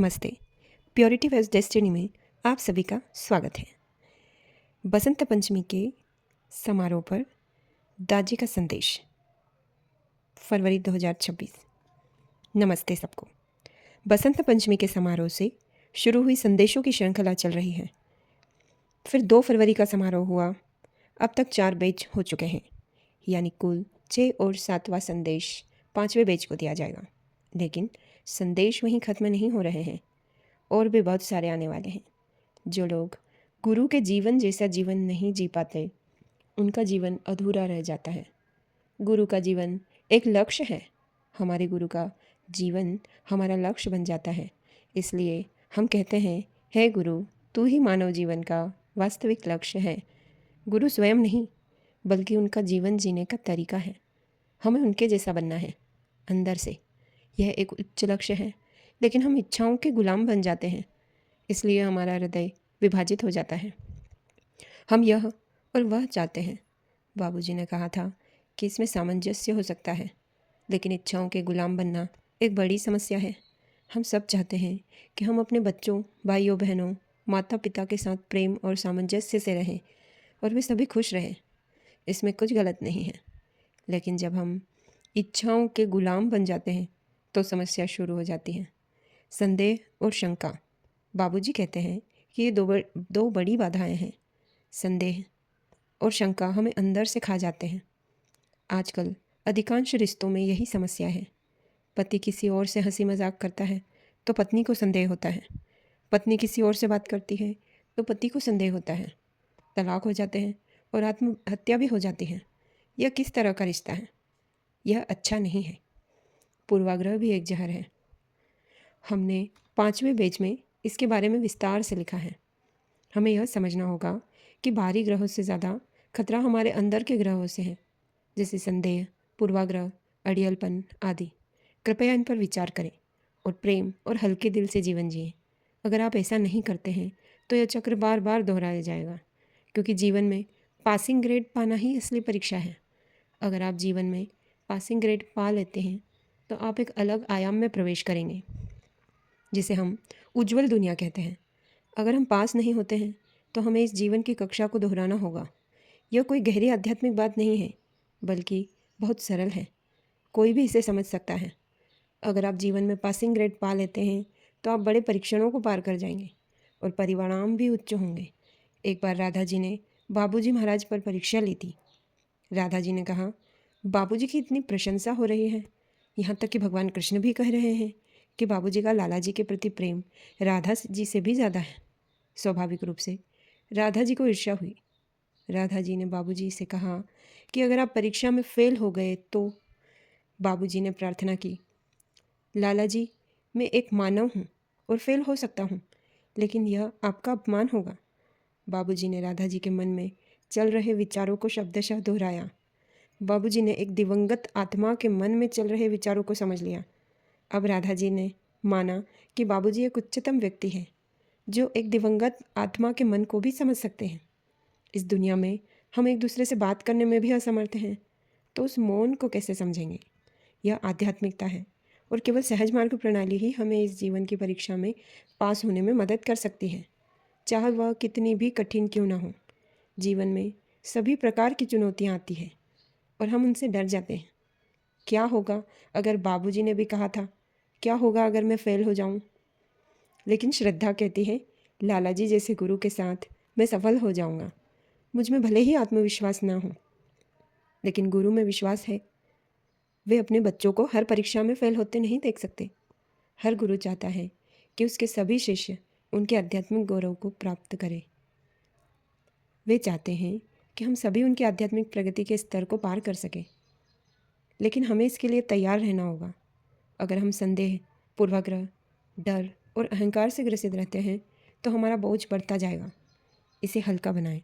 नमस्ते। Purity veg destiny में आप सभी का स्वागत है। बसंत पंचमी के समारोह पर दाजी का संदेश, फरवरी 2026। नमस्ते सबको। बसंत पंचमी के समारोह से शुरू हुई संदेशों की श्रृंखला चल रही है। फिर 2 फरवरी का समारोह हुआ। अब तक 4 बैच हो चुके हैं, यानी कुल 6 और 7वां संदेश 5वें बैच को दिया जाएगा। लेकिन संदेश वहीं ख़त्म नहीं हो रहे हैं और भी बहुत सारे आने वाले हैं। जो लोग गुरु के जीवन जैसा जीवन नहीं जी पाते, उनका जीवन अधूरा रह जाता है। गुरु का जीवन एक लक्ष्य है। हमारे गुरु का जीवन हमारा लक्ष्य बन जाता है। इसलिए हम कहते हैं, हे गुरु, तू ही मानव जीवन का वास्तविक लक्ष्य है। गुरु स्वयं नहीं, बल्कि उनका जीवन जीने का तरीका है। हमें उनके जैसा बनना है अंदर से। यह एक उच्च लक्ष्य है, लेकिन हम इच्छाओं के गुलाम बन जाते हैं। इसलिए हमारा हृदय विभाजित हो जाता है। हम यह और वह चाहते हैं। बाबूजी ने कहा था कि इसमें सामंजस्य हो सकता है, लेकिन इच्छाओं के गुलाम बनना एक बड़ी समस्या है। हम सब चाहते हैं कि हम अपने बच्चों, भाइयों बहनों, माता पिता के साथ प्रेम और सामंजस्य से रहें और वे सभी खुश रहें। इसमें कुछ गलत नहीं है। लेकिन जब हम इच्छाओं के गुलाम बन जाते हैं तो समस्या शुरू हो जाती है। संदेह और शंका। बाबूजी कहते हैं कि ये दो बड़ी बाधाएं हैं। संदेह और शंका हमें अंदर से खा जाते हैं। आजकल अधिकांश रिश्तों में यही समस्या है। पति किसी और से हंसी मजाक करता है तो पत्नी को संदेह होता है। पत्नी किसी और से बात करती है तो पति को संदेह होता है। तलाक हो जाते हैं और आत्महत्या भी हो जाती है। यह किस तरह का रिश्ता है? यह अच्छा नहीं है। पूर्वाग्रह भी एक जहर है। हमने 5वें पेज में इसके बारे में विस्तार से लिखा है। हमें यह समझना होगा कि बाहरी ग्रहों से ज़्यादा खतरा हमारे अंदर के ग्रहों से है, जैसे संदेह, पूर्वाग्रह, अड़ियलपन आदि। कृपया इन पर विचार करें और प्रेम और हल्के दिल से जीवन जिएं। अगर आप ऐसा नहीं करते हैं तो यह चक्र बार बार दोहराया जाएगा, क्योंकि जीवन में पासिंग ग्रेड पाना ही असली परीक्षा है। अगर आप जीवन में पासिंग ग्रेड पा लेते हैं तो आप एक अलग आयाम में प्रवेश करेंगे, जिसे हम उज्जवल दुनिया कहते हैं। अगर हम पास नहीं होते हैं तो हमें इस जीवन की कक्षा को दोहराना होगा। यह कोई गहरी आध्यात्मिक बात नहीं है, बल्कि बहुत सरल है। कोई भी इसे समझ सकता है। अगर आप जीवन में पासिंग ग्रेड पा लेते हैं तो आप बड़े परीक्षणों को पार कर जाएंगे और परिणाम भी उच्च होंगे। एक बार राधा जी ने बाबूजी महाराज पर परीक्षा ली थी। राधा जी ने कहा, बाबूजी की इतनी प्रशंसा हो रही है, यहाँ तक कि भगवान कृष्ण भी कह रहे हैं कि बाबूजी का लाला जी के प्रति प्रेम राधा जी से भी ज़्यादा है। स्वाभाविक रूप से राधा जी को ईर्ष्या हुई। राधा जी ने बाबूजी से कहा कि अगर आप परीक्षा में फेल हो गए तो। बाबूजी ने प्रार्थना की, लाला जी, मैं एक मानव हूँ और फेल हो सकता हूँ, लेकिन यह आपका अपमान होगा। बाबूजी ने राधा जी के मन में चल रहे विचारों को शब्दशः दोहराया। बाबूजी ने एक दिवंगत आत्मा के मन में चल रहे विचारों को समझ लिया। अब राधा जी ने माना कि बाबूजी एक उच्चतम व्यक्ति हैं, जो एक दिवंगत आत्मा के मन को भी समझ सकते हैं। इस दुनिया में हम एक दूसरे से बात करने में भी असमर्थ हैं, तो उस मौन को कैसे समझेंगे? यह आध्यात्मिकता है और केवल सहज मार्ग प्रणाली ही हमें इस जीवन की परीक्षा में पास होने में मदद कर सकती है, चाहे वह कितनी भी कठिन क्यों ना हो। जीवन में सभी प्रकार की चुनौतियाँ आती हैं और हम उनसे डर जाते हैं। क्या होगा अगर बाबूजी ने भी कहा था, क्या होगा अगर मैं फेल हो जाऊं? लेकिन श्रद्धा कहती है, लाला जी जैसे गुरु के साथ मैं सफल हो जाऊंगा। मुझ में भले ही आत्मविश्वास ना हो, लेकिन गुरु में विश्वास है। वे अपने बच्चों को हर परीक्षा में फेल होते नहीं देख सकते। हर गुरु चाहता है कि उसके सभी शिष्य उनके आध्यात्मिक गौरव को प्राप्त करें। वे चाहते हैं कि हम सभी उनकी आध्यात्मिक प्रगति के स्तर को पार कर सकें, लेकिन हमें इसके लिए तैयार रहना होगा। अगर हम संदेह, पूर्वाग्रह, डर और अहंकार से ग्रसित रहते हैं तो हमारा बोझ बढ़ता जाएगा। इसे हल्का बनाएं।